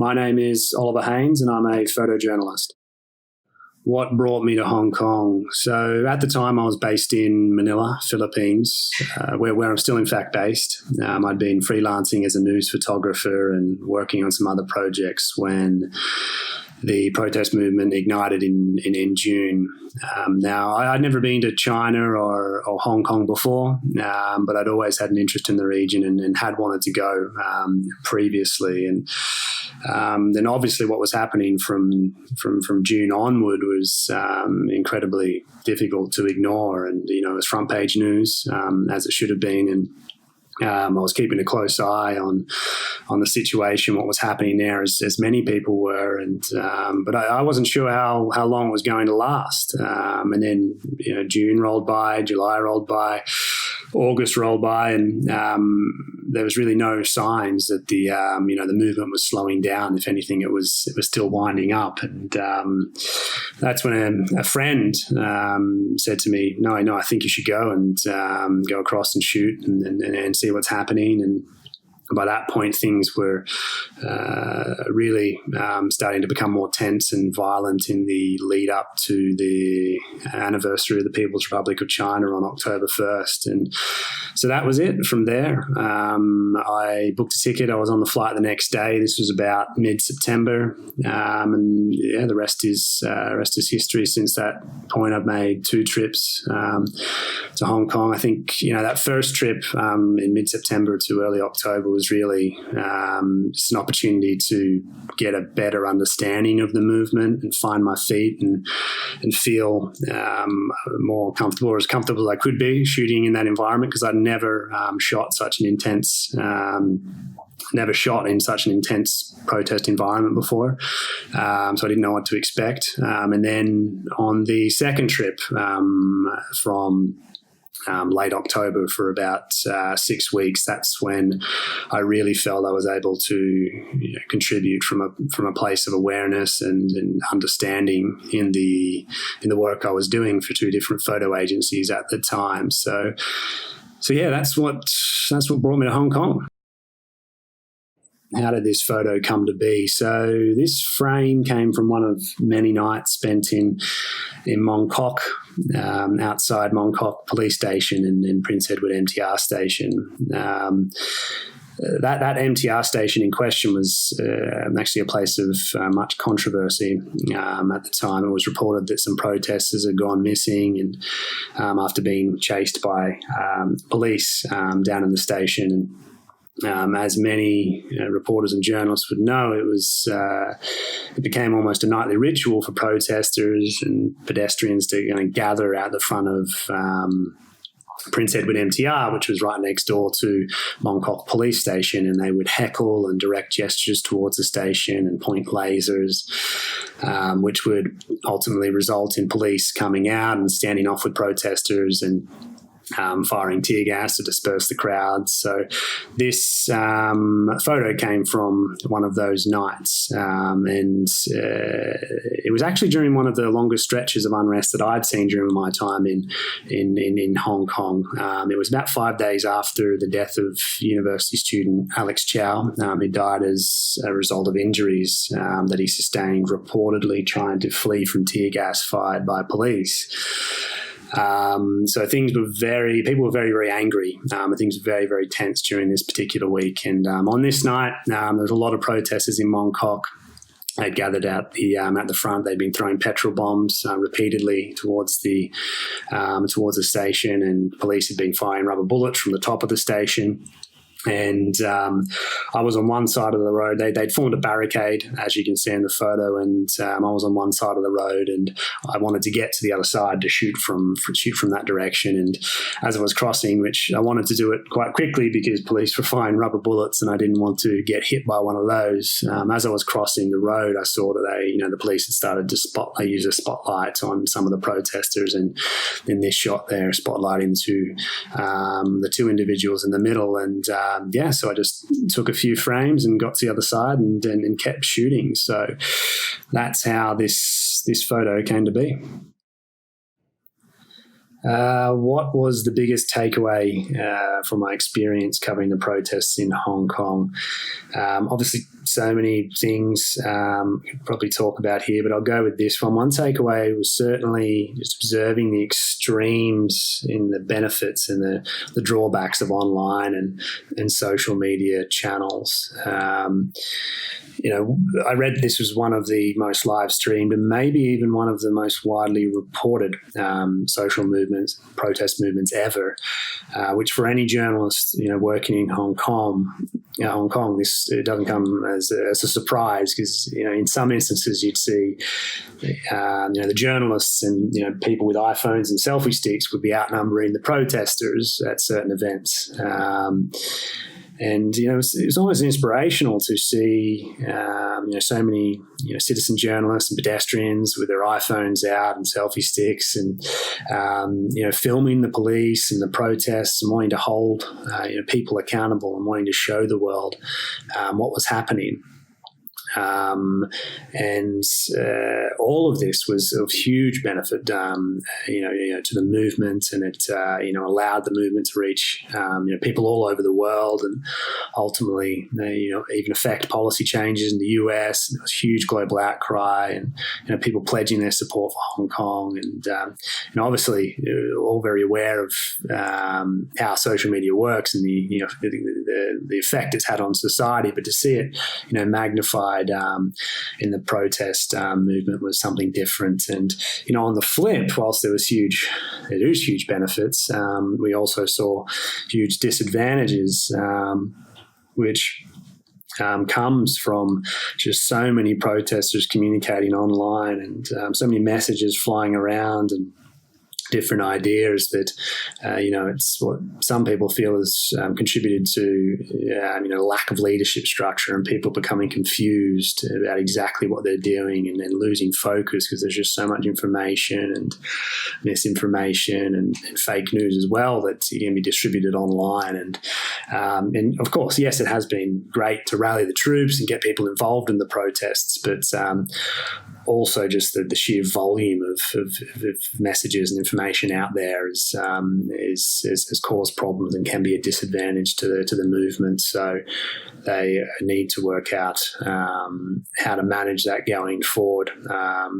My name is Oliver Haynes and I'm a photojournalist. What brought me to Hong Kong? So at the time I was based in Manila, Philippines, where I'm still in fact based. I'd been freelancing as a news photographer and working on some other projects when the protest movement ignited in June. Now, I'd never been to China or Hong Kong before, but I'd always had an interest in the region and had wanted to go previously. And then obviously what was happening from June onward was incredibly difficult to ignore. And, it was front page news, as it should have been. And I was keeping a close eye on the situation, what was happening there, as many people were, and but I wasn't sure how long it was going to last. And then June rolled by, July rolled by, August rolled by, and there was really no signs that the movement was slowing down. If anything, it was still winding up. And that's when a friend said to me, "No, I think you should go and go across and shoot and see what's happening." And by that point, things were really starting to become more tense and violent in the lead up to the anniversary of the People's Republic of China on October 1st. And so that was it from there. I booked a ticket. I was on the flight the next day. This was about mid-September. And yeah, the rest is history. Since that point, I've made 2 trips to Hong Kong. I think, that first trip in mid-September to early October was really just an opportunity to get a better understanding of the movement and find my feet and feel more comfortable, or as comfortable as I could be shooting in that environment, because I'd never shot in such an intense protest environment before. So I didn't know what to expect. And then on the second trip from late October for about 6 weeks, that's when I really felt I was able to contribute from a place of awareness and understanding in the work I was doing for 2 different photo agencies at the time. So yeah, that's what brought me to Hong Kong. How did this photo come to be? So this frame came from one of many nights spent in Mong Kok, outside Mong Kok Police Station and Prince Edward MTR Station. That MTR station in question was actually a place of much controversy at the time. It was reported that some protesters had gone missing, and after being chased by police down in the station. And as many reporters and journalists would know, it became almost a nightly ritual for protesters and pedestrians to gather out the front of Prince Edward MTR, which was right next door to Mong Kok Police Station, and they would heckle and direct gestures towards the station and point lasers, which would ultimately result in police coming out and standing off with protesters and firing tear gas to disperse the crowds. So this photo came from one of those nights, and it was actually during one of the longest stretches of unrest that I'd seen during my time in Hong Kong. It was about 5 days after the death of university student Alex Chow, who died as a result of injuries that he sustained reportedly trying to flee from tear gas fired by police. So people were very, very angry. Things were very, very tense during this particular week. And on this night, there was a lot of protesters in Mong Kok. They'd gathered at the front. They'd been throwing petrol bombs repeatedly towards the station, and police had been firing rubber bullets from the top of the station. And I was on one side of the road. They'd formed a barricade, as you can see in the photo, and I was on one side of the road, and I wanted to get to the other side to shoot from that direction. And as I was crossing, which I wanted to do it quite quickly because police were firing rubber bullets, and I didn't want to get hit by one of those. As I was crossing the road, I saw that the police had started to use a spotlight on some of the protesters, and in this shot there, spotlighting to the 2 individuals in the middle. And so I just took a few frames and got to the other side and kept shooting. So that's how this photo came to be. What was the biggest takeaway from my experience covering the protests in Hong Kong? Obviously, so many things we could probably talk about here, but I'll go with this one. One takeaway was certainly just observing the extremes in the benefits and the drawbacks of online and social media channels. I read this was one of the most live streamed and maybe even one of the most widely reported social movements, protest movements ever, which for any journalist, working in Hong Kong, this it doesn't come as a surprise because, in some instances you'd see, the journalists and, people with iPhones and selfie sticks would be outnumbering the protesters at certain events. And, it was almost inspirational to see, so many, citizen journalists and pedestrians with their iPhones out and selfie sticks and, filming the police and the protests and wanting to hold, people accountable and wanting to show the world what was happening. And all of this was of huge benefit, to the movement, and it, allowed the movement to reach, people all over the world, and ultimately, even affect policy changes in the US. And there was huge global outcry, and people pledging their support for Hong Kong, and obviously, all very aware of how social media works and the effect it's had on society. But to see it, magnified in the protest movement was something different. And on the flip, whilst there was huge benefits, we also saw huge disadvantages, which comes from just so many protesters communicating online and so many messages flying around and different ideas that, it's what some people feel has contributed to, lack of leadership structure and people becoming confused about exactly what they're doing and then losing focus because there's just so much information and misinformation and fake news as well that can be distributed online. And of course, yes, it has been great to rally the troops and get people involved in the protests, but also just the sheer volume of messages and information out there has caused problems and can be a disadvantage to the movement. So they need to work out how to manage that going forward,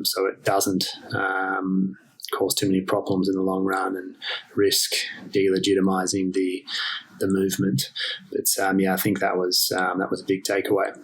so it doesn't cause too many problems in the long run and risk delegitimizing the movement. But I think that was a big takeaway.